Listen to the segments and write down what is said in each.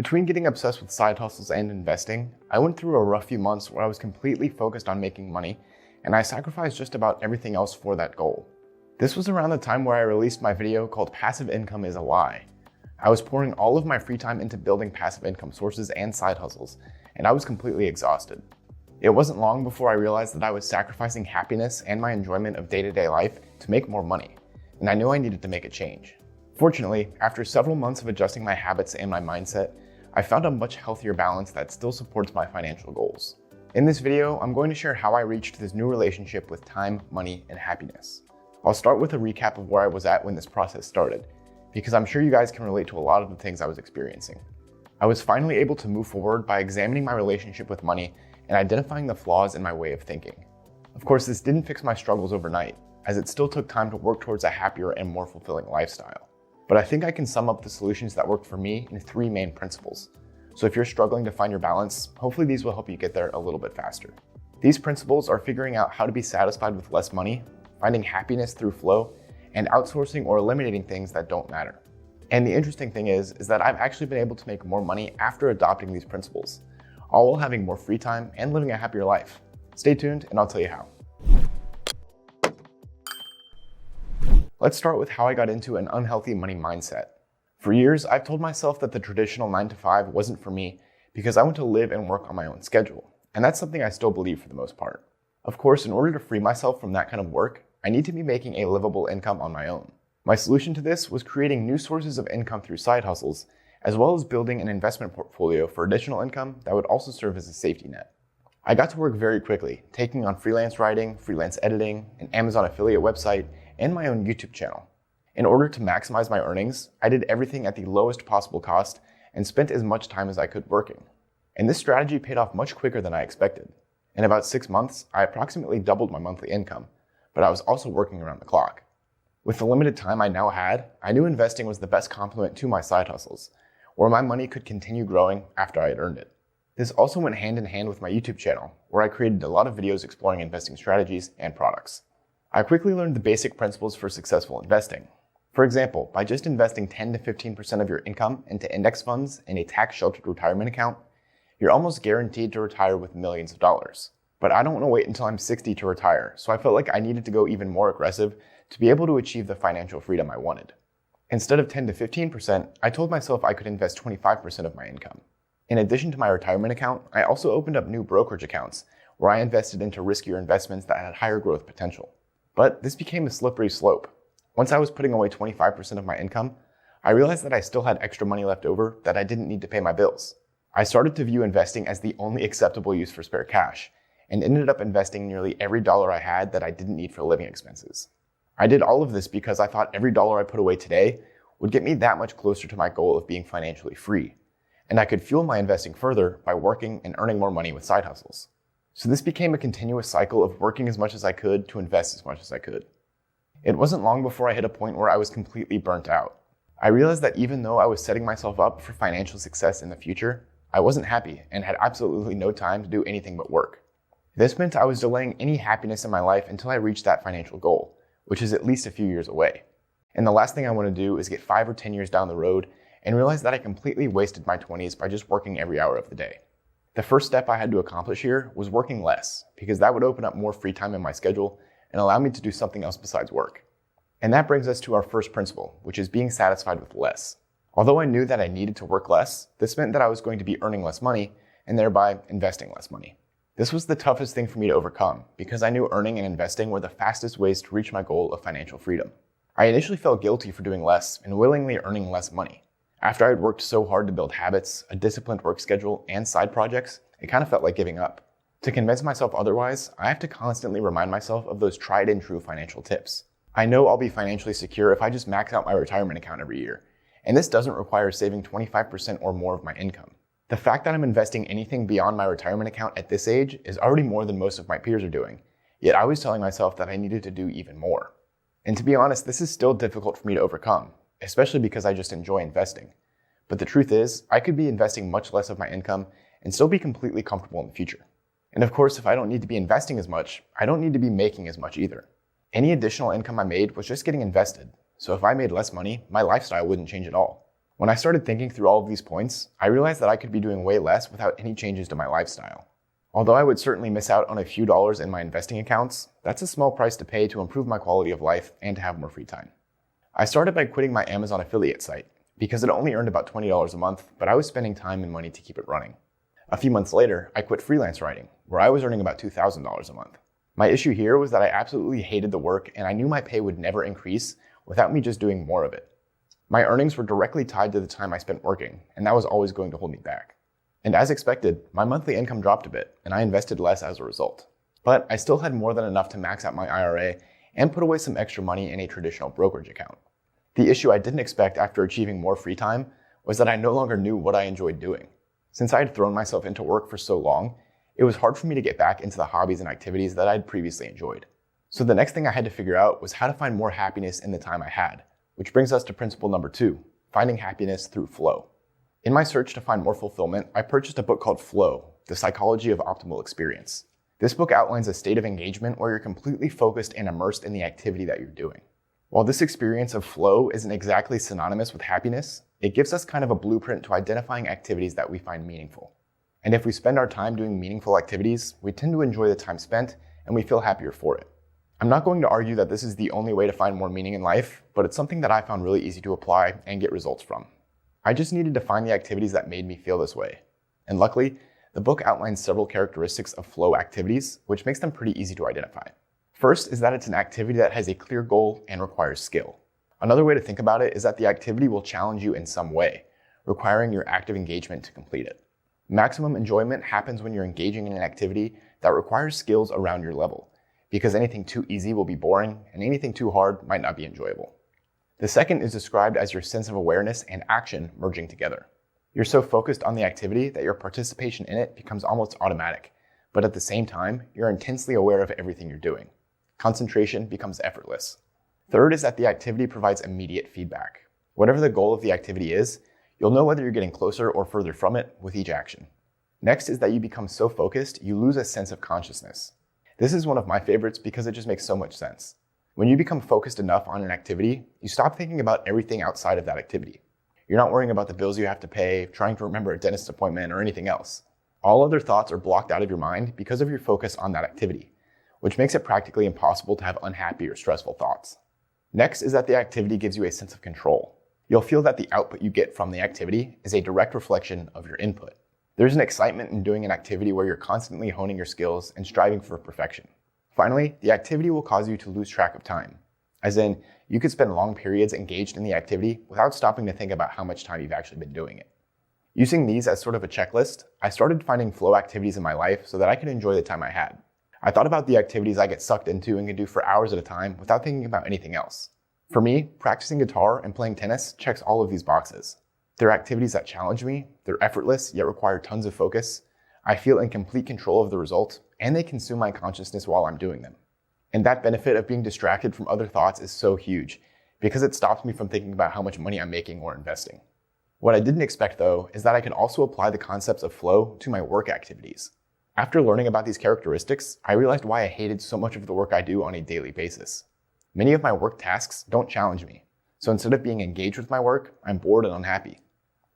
Between getting obsessed with side hustles and investing, I went through a rough few months where I was completely focused on making money, and I sacrificed just about everything else for that goal. This was around the time where I released my video called Passive Income is a Lie. I was pouring all of my free time into building passive income sources and side hustles, and I was completely exhausted. It wasn't long before I realized that I was sacrificing happiness and my enjoyment of day-to-day life to make more money, and I knew I needed to make a change. Fortunately, after several months of adjusting my habits and my mindset, I found a much healthier balance that still supports my financial goals. In this video, I'm going to share how I reached this new relationship with time, money, and happiness. I'll start with a recap of where I was at when this process started, because I'm sure you guys can relate to a lot of the things I was experiencing. I was finally able to move forward by examining my relationship with money and identifying the flaws in my way of thinking. Of course, this didn't fix my struggles overnight, as it still took time to work towards a happier and more fulfilling lifestyle. But I think I can sum up the solutions that worked for me in 3 main principles. So if you're struggling to find your balance, hopefully these will help you get there a little bit faster. These principles are figuring out how to be satisfied with less money, finding happiness through flow, and outsourcing or eliminating things that don't matter. And the interesting thing is that I've actually been able to make more money after adopting these principles, all while having more free time and living a happier life. Stay tuned and I'll tell you how. Let's start with how I got into an unhealthy money mindset. For years, I've told myself that the traditional 9-to-5 wasn't for me because I want to live and work on my own schedule. And that's something I still believe for the most part. Of course, in order to free myself from that kind of work, I need to be making a livable income on my own. My solution to this was creating new sources of income through side hustles, as well as building an investment portfolio for additional income that would also serve as a safety net. I got to work very quickly, taking on freelance writing, freelance editing, an Amazon affiliate website, and my own YouTube channel. In order to maximize my earnings, I did everything at the lowest possible cost and spent as much time as I could working. And this strategy paid off much quicker than I expected. In about 6 months, I approximately doubled my monthly income, but I was also working around the clock. With the limited time I now had, I knew investing was the best complement to my side hustles, where my money could continue growing after I had earned it. This also went hand in hand with my YouTube channel, where I created a lot of videos exploring investing strategies and products. I quickly learned the basic principles for successful investing. For example, by just investing 10 to 15% of your income into index funds and a tax-sheltered retirement account, you're almost guaranteed to retire with millions of dollars. But I don't want to wait until I'm 60 to retire, so I felt like I needed to go even more aggressive to be able to achieve the financial freedom I wanted. Instead of 10 to 15%, I told myself I could invest 25% of my income. In addition to my retirement account, I also opened up new brokerage accounts where I invested into riskier investments that had higher growth potential. But this became a slippery slope. Once I was putting away 25% of my income, I realized that I still had extra money left over that I didn't need to pay my bills. I started to view investing as the only acceptable use for spare cash, and ended up investing nearly every dollar I had that I didn't need for living expenses. I did all of this because I thought every dollar I put away today would get me that much closer to my goal of being financially free, and I could fuel my investing further by working and earning more money with side hustles. So this became a continuous cycle of working as much as I could to invest as much as I could. It wasn't long before I hit a point where I was completely burnt out. I realized that even though I was setting myself up for financial success in the future, I wasn't happy and had absolutely no time to do anything but work. This meant I was delaying any happiness in my life until I reached that financial goal, which is at least a few years away. And the last thing I want to do is get 5 or 10 years down the road and realize that I completely wasted my 20s by just working every hour of the day. The first step I had to accomplish here was working less, because that would open up more free time in my schedule and allow me to do something else besides work. And that brings us to our first principle, which is being satisfied with less. Although I knew that I needed to work less, this meant that I was going to be earning less money and thereby investing less money. This was the toughest thing for me to overcome because I knew earning and investing were the fastest ways to reach my goal of financial freedom. I initially felt guilty for doing less and willingly earning less money. After I had worked so hard to build habits, a disciplined work schedule, and side projects, it kind of felt like giving up. To convince myself otherwise, I have to constantly remind myself of those tried and true financial tips. I know I'll be financially secure if I just max out my retirement account every year, and this doesn't require saving 25% or more of my income. The fact that I'm investing anything beyond my retirement account at this age is already more than most of my peers are doing, yet I was telling myself that I needed to do even more. And to be honest, this is still difficult for me to overcome, especially because I just enjoy investing. But the truth is, I could be investing much less of my income and still be completely comfortable in the future. And of course, if I don't need to be investing as much, I don't need to be making as much either. Any additional income I made was just getting invested, so if I made less money, my lifestyle wouldn't change at all. When I started thinking through all of these points, I realized that I could be doing way less without any changes to my lifestyle. Although I would certainly miss out on a few dollars in my investing accounts, that's a small price to pay to improve my quality of life and to have more free time. I started by quitting my Amazon affiliate site because it only earned about $20 a month, but I was spending time and money to keep it running. A few months later, I quit freelance writing, where I was earning about $2,000 a month. My issue here was that I absolutely hated the work and I knew my pay would never increase without me just doing more of it. My earnings were directly tied to the time I spent working, and that was always going to hold me back. And as expected, my monthly income dropped a bit, and I invested less as a result. But I still had more than enough to max out my IRA and put away some extra money in a traditional brokerage account. The issue I didn't expect after achieving more free time was that I no longer knew what I enjoyed doing. Since I had thrown myself into work for so long, it was hard for me to get back into the hobbies and activities that I had previously enjoyed. So the next thing I had to figure out was how to find more happiness in the time I had, which brings us to principle number 2, finding happiness through flow. In my search to find more fulfillment, I purchased a book called Flow, The Psychology of Optimal Experience. This book outlines a state of engagement where you're completely focused and immersed in the activity that you're doing. While this experience of flow isn't exactly synonymous with happiness, it gives us kind of a blueprint to identifying activities that we find meaningful. And if we spend our time doing meaningful activities, we tend to enjoy the time spent and we feel happier for it. I'm not going to argue that this is the only way to find more meaning in life, but it's something that I found really easy to apply and get results from. I just needed to find the activities that made me feel this way. And luckily, the book outlines several characteristics of flow activities, which makes them pretty easy to identify. First is that it's an activity that has a clear goal and requires skill. Another way to think about it is that the activity will challenge you in some way, requiring your active engagement to complete it. Maximum enjoyment happens when you're engaging in an activity that requires skills around your level, because anything too easy will be boring and anything too hard might not be enjoyable. The second is described as your sense of awareness and action merging together. You're so focused on the activity that your participation in it becomes almost automatic, but at the same time, you're intensely aware of everything you're doing. Concentration becomes effortless. Third is that the activity provides immediate feedback. Whatever the goal of the activity is, you'll know whether you're getting closer or further from it with each action. Next is that you become so focused, you lose a sense of consciousness. This is one of my favorites because it just makes so much sense. When you become focused enough on an activity, you stop thinking about everything outside of that activity. You're not worrying about the bills you have to pay, trying to remember a dentist appointment, or anything else. All other thoughts are blocked out of your mind because of your focus on that activity, which makes it practically impossible to have unhappy or stressful thoughts. Next is that the activity gives you a sense of control. You'll feel that the output you get from the activity is a direct reflection of your input. There's an excitement in doing an activity where you're constantly honing your skills and striving for perfection. Finally, the activity will cause you to lose track of time. As in, you could spend long periods engaged in the activity without stopping to think about how much time you've actually been doing it. Using these as sort of a checklist, I started finding flow activities in my life so that I could enjoy the time I had. I thought about the activities I get sucked into and can do for hours at a time without thinking about anything else. For me, practicing guitar and playing tennis checks all of these boxes. They're activities that challenge me, they're effortless yet require tons of focus, I feel in complete control of the result, and they consume my consciousness while I'm doing them. And that benefit of being distracted from other thoughts is so huge, because it stops me from thinking about how much money I'm making or investing. What I didn't expect though, is that I can also apply the concepts of flow to my work activities. After learning about these characteristics, I realized why I hated so much of the work I do on a daily basis. Many of my work tasks don't challenge me, so instead of being engaged with my work, I'm bored and unhappy.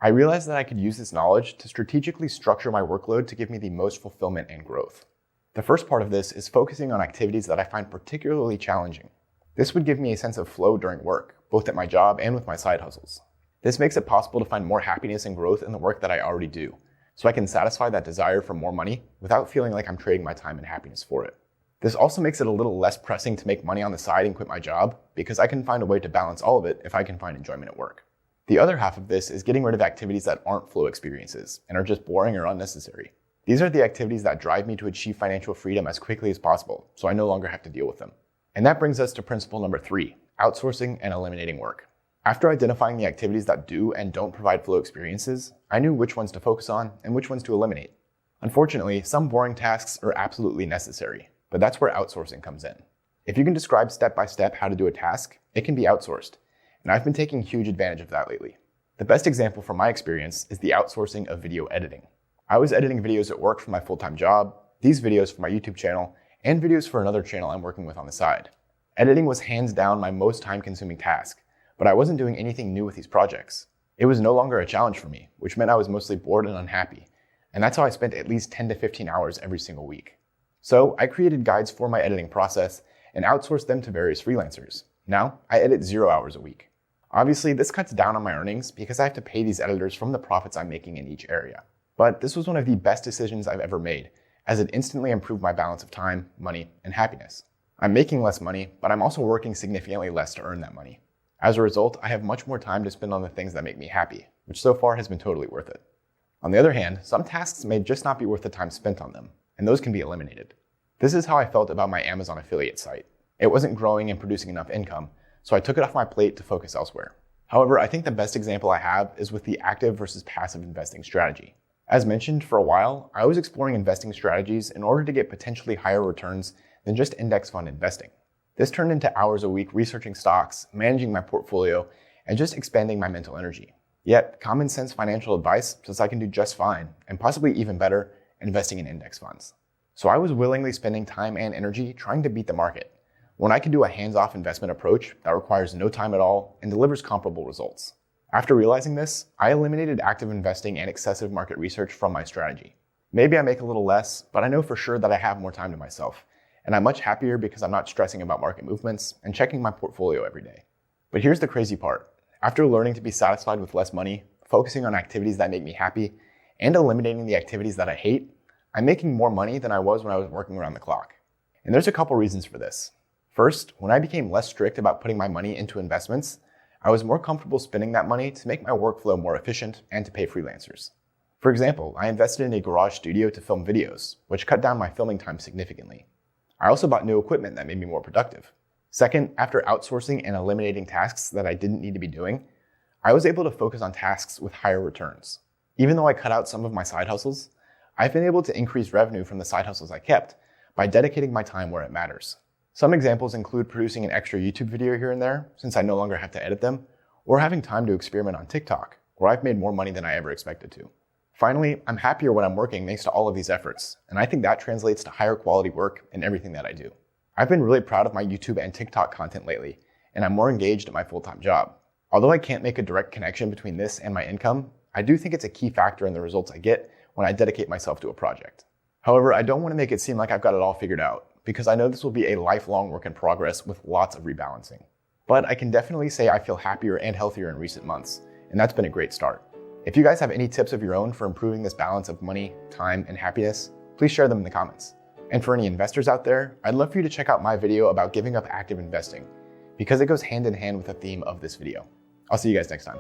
I realized that I could use this knowledge to strategically structure my workload to give me the most fulfillment and growth. The first part of this is focusing on activities that I find particularly challenging. This would give me a sense of flow during work, both at my job and with my side hustles. This makes it possible to find more happiness and growth in the work that I already do, so I can satisfy that desire for more money without feeling like I'm trading my time and happiness for it. This also makes it a little less pressing to make money on the side and quit my job, because I can find a way to balance all of it if I can find enjoyment at work. The other half of this is getting rid of activities that aren't flow experiences and are just boring or unnecessary. These are the activities that drive me to achieve financial freedom as quickly as possible, so I no longer have to deal with them. And that brings us to principle number 3, outsourcing and eliminating work. After identifying the activities that do and don't provide flow experiences, I knew which ones to focus on and which ones to eliminate. Unfortunately, some boring tasks are absolutely necessary, but that's where outsourcing comes in. If you can describe step by step how to do a task, it can be outsourced. And I've been taking huge advantage of that lately. The best example from my experience is the outsourcing of video editing. I was editing videos at work for my full-time job, these videos for my YouTube channel, and videos for another channel I'm working with on the side. Editing was hands down my most time-consuming task, but I wasn't doing anything new with these projects. It was no longer a challenge for me, which meant I was mostly bored and unhappy. And that's how I spent at least 10 to 15 hours every single week. So I created guides for my editing process and outsourced them to various freelancers. Now I edit 0 hours a week. Obviously, this cuts down on my earnings because I have to pay these editors from the profits I'm making in each area. But this was one of the best decisions I've ever made, as it instantly improved my balance of time, money, and happiness. I'm making less money, but I'm also working significantly less to earn that money. As a result, I have much more time to spend on the things that make me happy, which so far has been totally worth it. On the other hand, some tasks may just not be worth the time spent on them, and those can be eliminated. This is how I felt about my Amazon affiliate site. It wasn't growing and producing enough income, so I took it off my plate to focus elsewhere. However, I think the best example I have is with the active versus passive investing strategy. As mentioned, for a while, I was exploring investing strategies in order to get potentially higher returns than just index fund investing. This turned into hours a week researching stocks, managing my portfolio, and just expanding my mental energy. Yet, common sense financial advice says I can do just fine, and possibly even better, investing in index funds. So I was willingly spending time and energy trying to beat the market, when I can do a hands-off investment approach that requires no time at all and delivers comparable results. After realizing this, I eliminated active investing and excessive market research from my strategy. Maybe I make a little less, but I know for sure that I have more time to myself, and I'm much happier because I'm not stressing about market movements and checking my portfolio every day. But here's the crazy part. After learning to be satisfied with less money, focusing on activities that make me happy, and eliminating the activities that I hate, I'm making more money than I was when I was working around the clock. And there's a couple reasons for this. First, when I became less strict about putting my money into investments, I was more comfortable spending that money to make my workflow more efficient and to pay freelancers. For example, I invested in a garage studio to film videos, which cut down my filming time significantly. I also bought new equipment that made me more productive. Second, after outsourcing and eliminating tasks that I didn't need to be doing, I was able to focus on tasks with higher returns. Even though I cut out some of my side hustles, I've been able to increase revenue from the side hustles I kept by dedicating my time where it matters. Some examples include producing an extra YouTube video here and there, since I no longer have to edit them, or having time to experiment on TikTok, where I've made more money than I ever expected to. Finally, I'm happier when I'm working thanks to all of these efforts, and I think that translates to higher quality work in everything that I do. I've been really proud of my YouTube and TikTok content lately, and I'm more engaged at my full-time job. Although I can't make a direct connection between this and my income, I do think it's a key factor in the results I get when I dedicate myself to a project. However, I don't want to make it seem like I've got it all figured out, because I know this will be a lifelong work in progress with lots of rebalancing. But I can definitely say I feel happier and healthier in recent months, and that's been a great start. If you guys have any tips of your own for improving this balance of money, time, and happiness, please share them in the comments. And for any investors out there, I'd love for you to check out my video about giving up active investing, because it goes hand in hand with the theme of this video. I'll see you guys next time.